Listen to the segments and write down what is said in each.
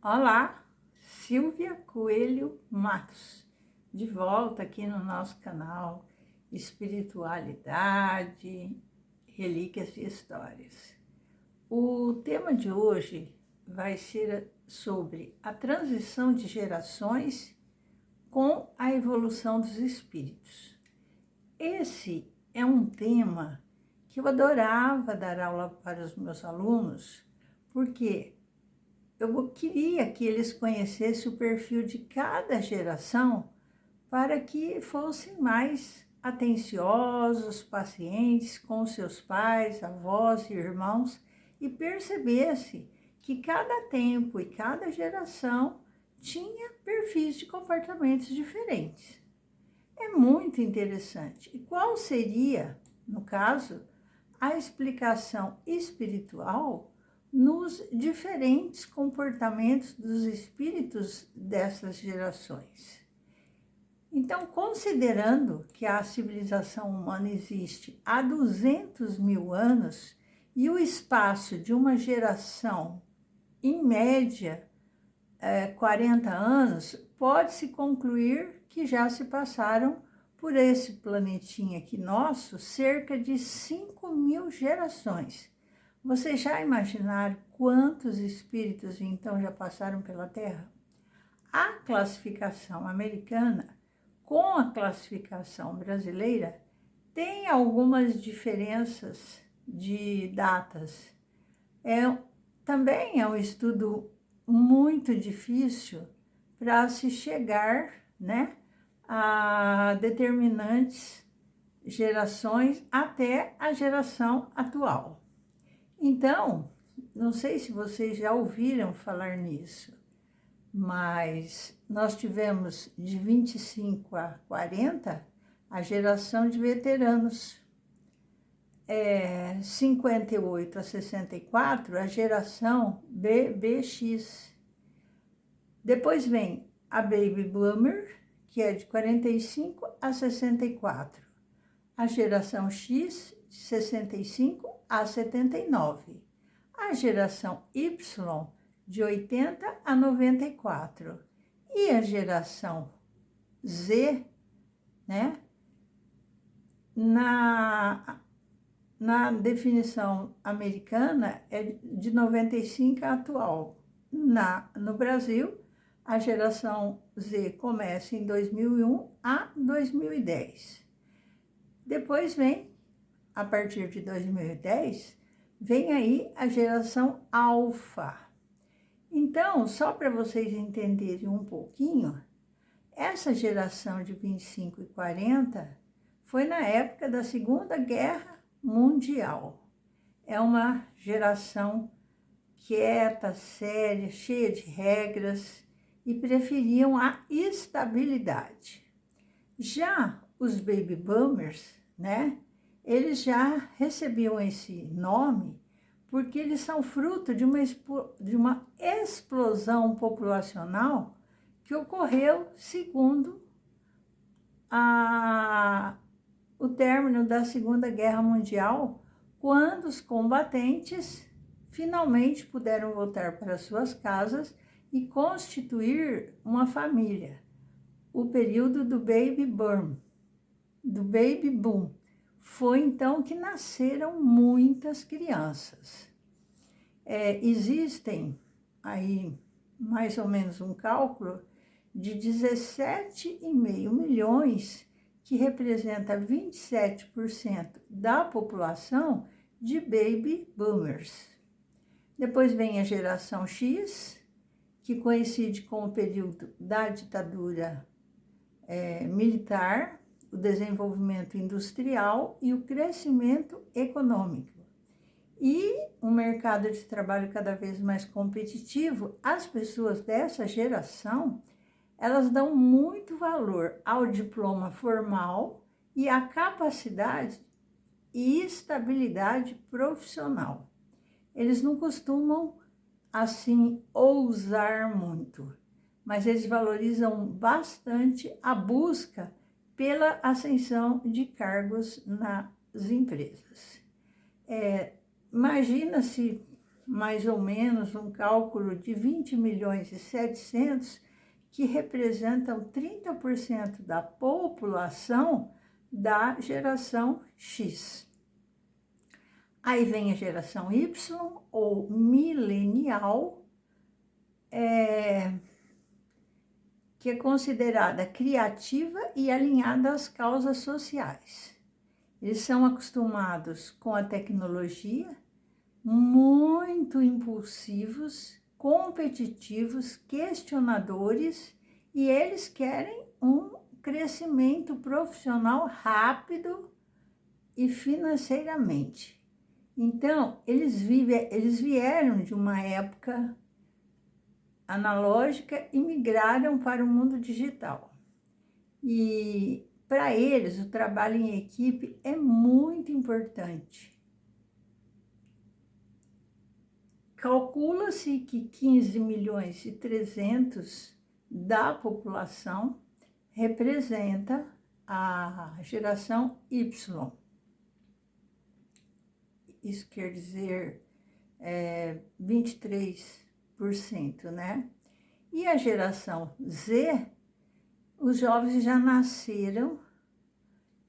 Olá, Silvia Coelho Matos, de volta aqui no nosso canal Espiritualidade, Relíquias e Histórias. O tema de hoje vai ser sobre a transição de gerações com a evolução dos espíritos. Esse é um tema que eu adorava dar aula para os meus alunos, porque eu queria que eles conhecessem o perfil de cada geração para que fossem mais atenciosos, pacientes com seus pais, avós e irmãos e percebesse que cada tempo e cada geração tinha perfis de comportamentos diferentes. É muito interessante. E qual seria, no caso, a explicação espiritual nos diferentes comportamentos dos espíritos dessas gerações? Então, considerando que a civilização humana existe há 200 mil anos e o espaço de uma geração, em média, 40 anos, pode-se concluir que já se passaram por esse planetinha aqui nosso cerca de 5.000 gerações. Vocês já imaginaram quantos espíritos então já passaram pela Terra? A classificação americana com a classificação brasileira tem algumas diferenças de datas. Também é um estudo muito difícil para se chegar, a determinantes gerações até a geração atual. Então, não sei se vocês já ouviram falar nisso, mas nós tivemos de 25 a 40 a geração de veteranos, 58 a 64 a geração BBX. Depois vem a Baby Boomer, que é de 45 a 64. A geração X, de 65 a 79. A geração Y, de 80 a 94. E a geração Z, na definição americana, é de 95 a atual. No Brasil, a geração Z começa em 2001 a 2010. Depois vem, a partir de 2010, vem aí a geração Alfa. Então, só para vocês entenderem um pouquinho, essa geração de 25 e 40 foi na época da Segunda Guerra Mundial. É uma geração quieta, séria, cheia de regras e preferiam a estabilidade. Já os Baby Boomers, eles já recebiam esse nome porque eles são fruto de uma explosão populacional que ocorreu segundo o término da Segunda Guerra Mundial, quando os combatentes finalmente puderam voltar para suas casas e constituir uma família. O período do Baby Boom. Foi então que nasceram muitas crianças. Existem aí mais ou menos um cálculo de 17,5 milhões, que representa 27% da população de Baby Boomers. Depois vem a geração X, que coincide com o período da ditadura militar, o desenvolvimento industrial e o crescimento econômico. E um mercado de trabalho cada vez mais competitivo. As pessoas dessa geração, elas dão muito valor ao diploma formal e à capacidade e estabilidade profissional. Eles não costumam, assim, ousar muito, mas eles valorizam bastante a busca pela ascensão de cargos nas empresas. Imagina se mais ou menos um cálculo de 20 milhões e 700, que representam 30% da população da geração X. Aí vem a geração Y, ou milenial, que é considerada criativa e alinhada às causas sociais. Eles são acostumados com a tecnologia, muito impulsivos, competitivos, questionadores, e eles querem um crescimento profissional rápido e financeiramente. Então, eles vieram de uma época analógica e migraram para o mundo digital. E para eles, o trabalho em equipe é muito importante. Calcula-se que 15 milhões e 300 da população representa a geração Y. Isso quer dizer 23%, né? E a geração Z, os jovens já nasceram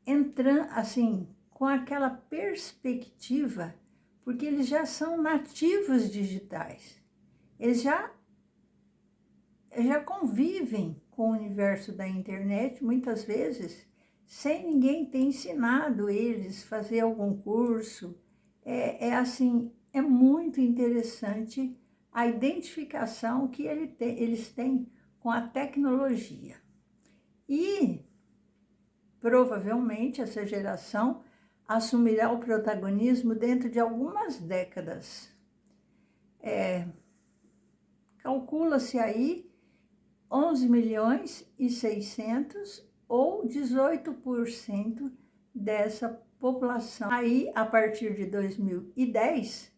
entrando assim, com aquela perspectiva, porque eles já são nativos digitais. Eles já convivem com o universo da internet, muitas vezes, sem ninguém ter ensinado eles a fazer algum curso. Assim, é muito interessante a identificação que eles têm com a tecnologia. E, provavelmente, essa geração assumirá o protagonismo dentro de algumas décadas. Calcula-se aí 11 milhões e 600 ou 18% dessa população. Aí, a partir de 2010,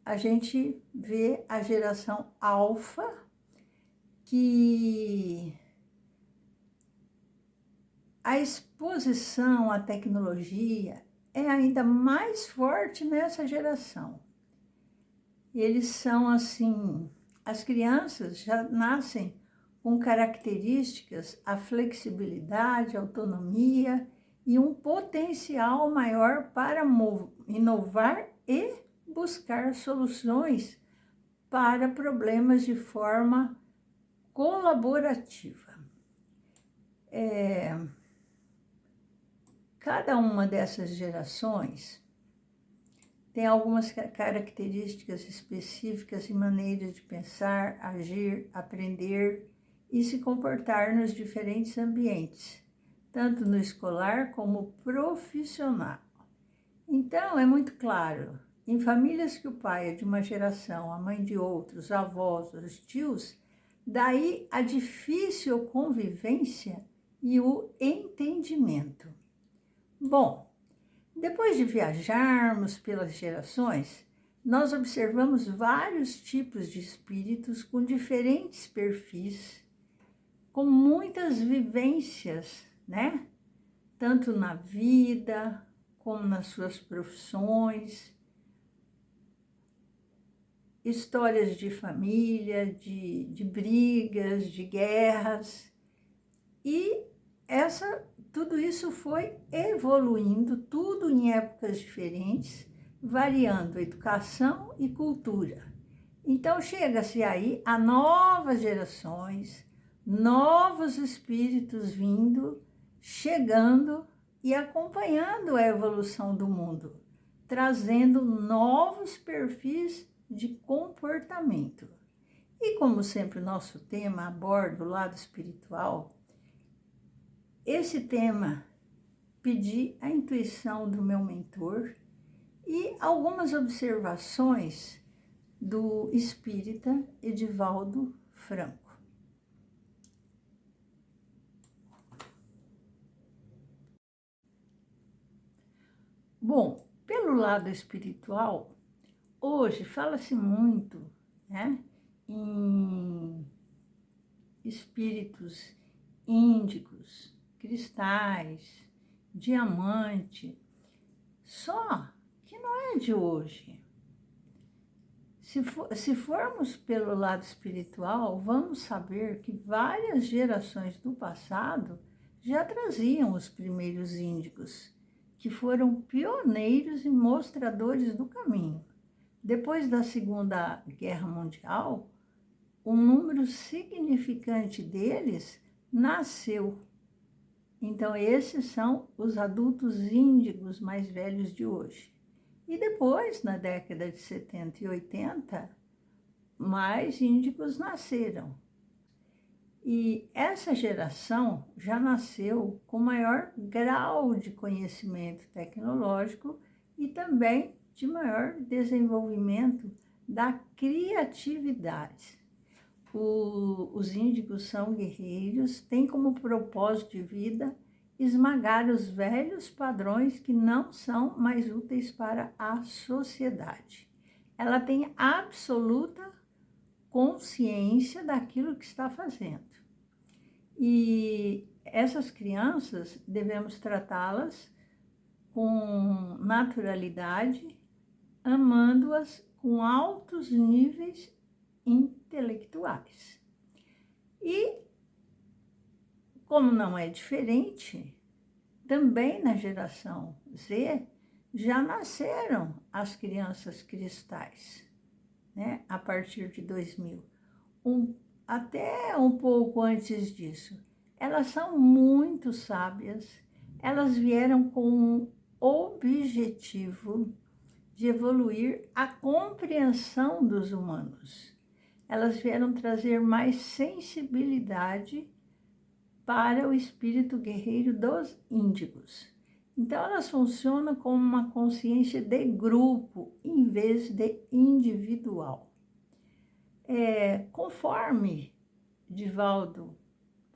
a gente vê a geração alfa, que a exposição à tecnologia é ainda mais forte nessa geração. Eles são assim, as crianças já nascem com características, a flexibilidade, a autonomia e um potencial maior para inovar e buscar soluções para problemas de forma colaborativa. Cada uma dessas gerações tem algumas características específicas e maneiras de pensar, agir, aprender e se comportar nos diferentes ambientes, tanto no escolar como profissional. Então, é muito claro, em famílias que o pai é de uma geração, a mãe de outros, avós, os tios, daí a difícil convivência e o entendimento. Bom, depois de viajarmos pelas gerações, nós observamos vários tipos de espíritos com diferentes perfis, com muitas vivências, né? Tanto na vida, como nas suas profissões, histórias de família, de brigas, de guerras. E tudo isso foi evoluindo, tudo em épocas diferentes, variando educação e cultura. Então, chega-se aí a novas gerações, novos espíritos vindo, chegando e acompanhando a evolução do mundo, trazendo novos perfis de comportamento. E como sempre o nosso tema aborda o lado espiritual, esse tema pedi a intuição do meu mentor e algumas observações do espírita Edivaldo Franco. Bom, pelo lado espiritual, hoje fala-se muito, né, em espíritos índicos, cristais, diamante, só que não é de hoje. Se formos pelo lado espiritual, vamos saber que várias gerações do passado já traziam os primeiros índigos, que foram pioneiros e mostradores do caminho. Depois da Segunda Guerra Mundial, um número significante deles nasceu. Então, esses são os adultos índigos mais velhos de hoje. E depois, na década de 70 e 80, mais índigos nasceram. E essa geração já nasceu com maior grau de conhecimento tecnológico e também de maior desenvolvimento da criatividade. Os índigos são guerreiros, têm como propósito de vida esmagar os velhos padrões que não são mais úteis para a sociedade. Ela tem absoluta consciência daquilo que está fazendo. E essas crianças devemos tratá-las com naturalidade, amando-as com altos níveis intelectuais. E, como não é diferente, também na geração Z já nasceram as crianças cristais, né? A partir de 2000. Até um pouco antes disso. Elas são muito sábias, elas vieram com um objetivo de evoluir a compreensão dos humanos. Elas vieram trazer mais sensibilidade para o espírito guerreiro dos índigos. Então, elas funcionam como uma consciência de grupo, em vez de individual. Conforme Divaldo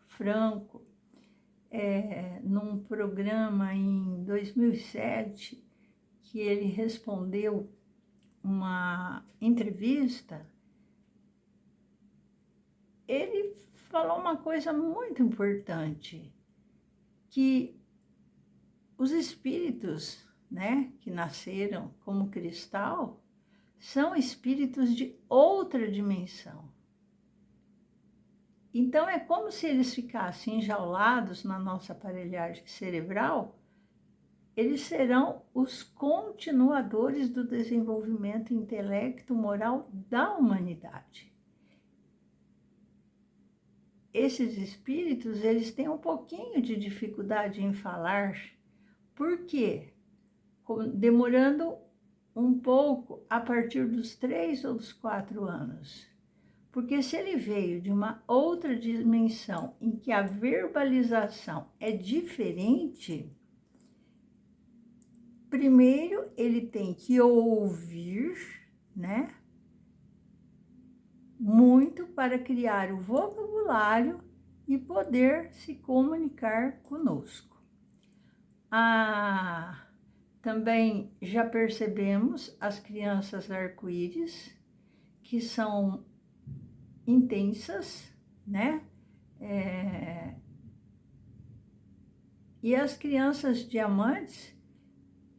Franco, num programa em 2007, que ele respondeu uma entrevista, ele falou uma coisa muito importante, que os espíritos, né, que nasceram como cristal, são espíritos de outra dimensão. Então, é como se eles ficassem enjaulados na nossa aparelhagem cerebral. Eles serão os continuadores do desenvolvimento intelecto-moral da humanidade. Esses espíritos, eles têm um pouquinho de dificuldade em falar. Por quê? Demorando um pouco a partir dos 3 ou dos 4 anos. Porque se ele veio de uma outra dimensão em que a verbalização é diferente, primeiro ele tem que ouvir, né? Muito para criar o vocabulário e poder se comunicar conosco. Também já percebemos as crianças arco-íris, que são intensas, né? E as crianças diamantes,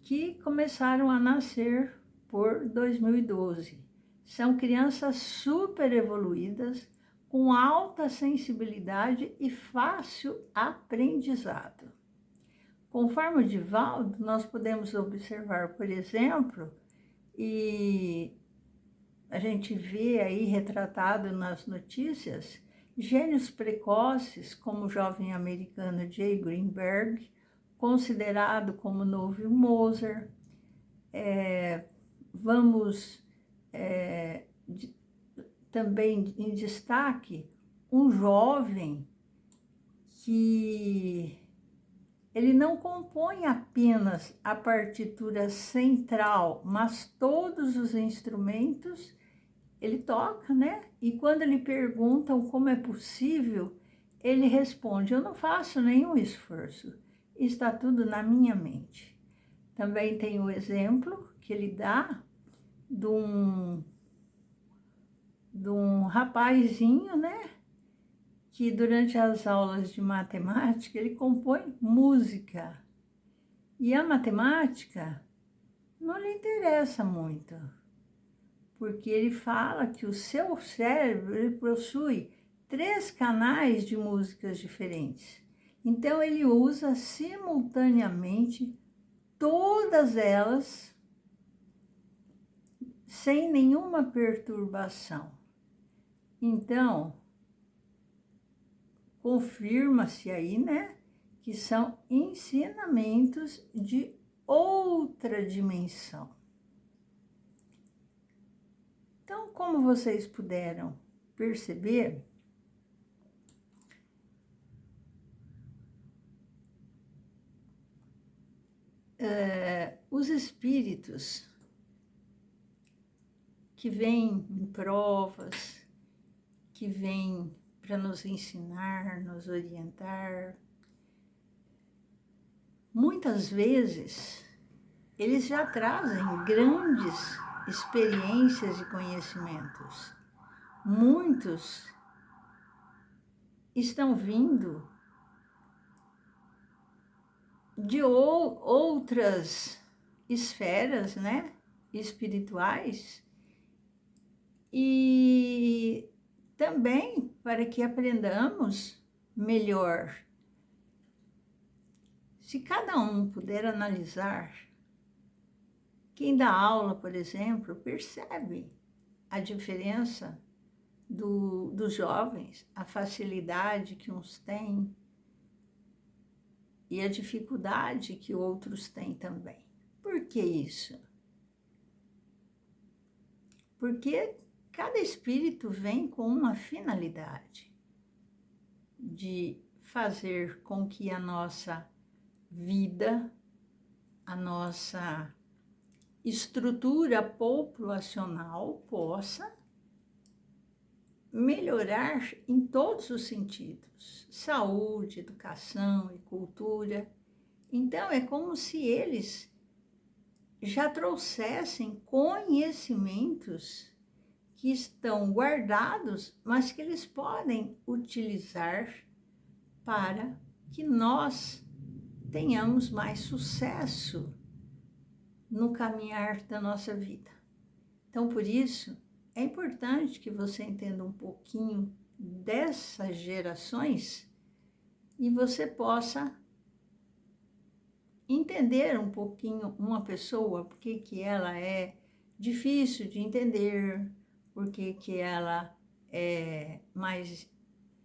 que começaram a nascer por 2012. São crianças super evoluídas, com alta sensibilidade e fácil aprendizado. Conforme o Divaldo, nós podemos observar, por exemplo, e a gente vê aí retratado nas notícias, gênios precoces, como o jovem americano Jay Greenberg, considerado como novo Mozart. Também em destaque um jovem que ele não compõe apenas a partitura central, mas todos os instrumentos ele toca, né? E quando lhe perguntam como é possível, ele responde: eu não faço nenhum esforço, está tudo na minha mente. Também tem o exemplo que ele dá de um rapazinho, né? Que durante as aulas de matemática ele compõe música. E a matemática não lhe interessa muito, porque ele fala que o seu cérebro ele possui 3 canais de músicas diferentes. Então, ele usa simultaneamente todas elas sem nenhuma perturbação. Então, confirma-se aí, né, que são ensinamentos de outra dimensão. Então, como vocês puderam perceber, os espíritos que vêm em provas, que vêm para nos ensinar, nos orientar, muitas vezes eles já trazem grandes experiências e conhecimentos. Muitos estão vindo de outras esferas, né, espirituais, e também para que aprendamos melhor. Se cada um puder analisar, quem dá aula, por exemplo, percebe a diferença dos jovens, a facilidade que uns têm e a dificuldade que outros têm também. Por que isso? Porque cada espírito vem com uma finalidade de fazer com que a nossa vida, a nossa estrutura populacional possa melhorar em todos os sentidos, saúde, educação e cultura. Então, é como se eles já trouxessem conhecimentos que estão guardados, mas que eles podem utilizar para que nós tenhamos mais sucesso no caminhar da nossa vida. Então, por isso, é importante que você entenda um pouquinho dessas gerações e você possa entender um pouquinho uma pessoa, por que ela é difícil de entender, por que ela é mais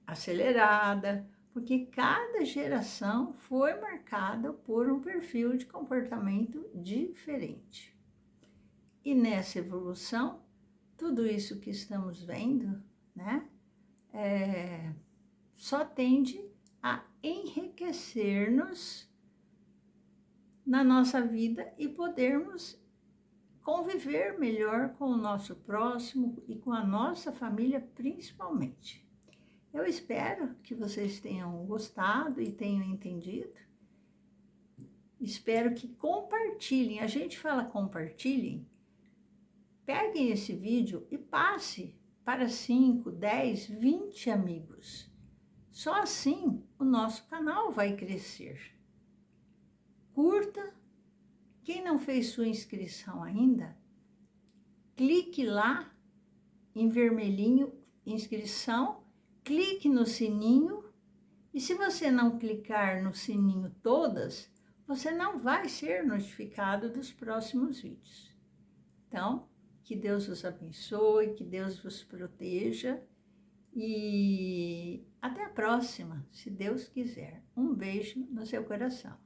acelerada, porque cada geração foi marcada por um perfil de comportamento diferente. E nessa evolução, tudo isso que estamos vendo, né, só tende a enriquecer-nos na nossa vida e podermos conviver melhor com o nosso próximo e com a nossa família, principalmente. Eu espero que vocês tenham gostado e tenham entendido. Espero que compartilhem. A gente fala compartilhem. Peguem esse vídeo e passe para 5, 10, 20 amigos. Só assim o nosso canal vai crescer. Curta. Quem não fez sua inscrição ainda, clique lá em vermelhinho, inscrição, clique no sininho, e se você não clicar no sininho todas, você não vai ser notificado dos próximos vídeos. Então, que Deus os abençoe, que Deus vos proteja e até a próxima, se Deus quiser. Um beijo no seu coração.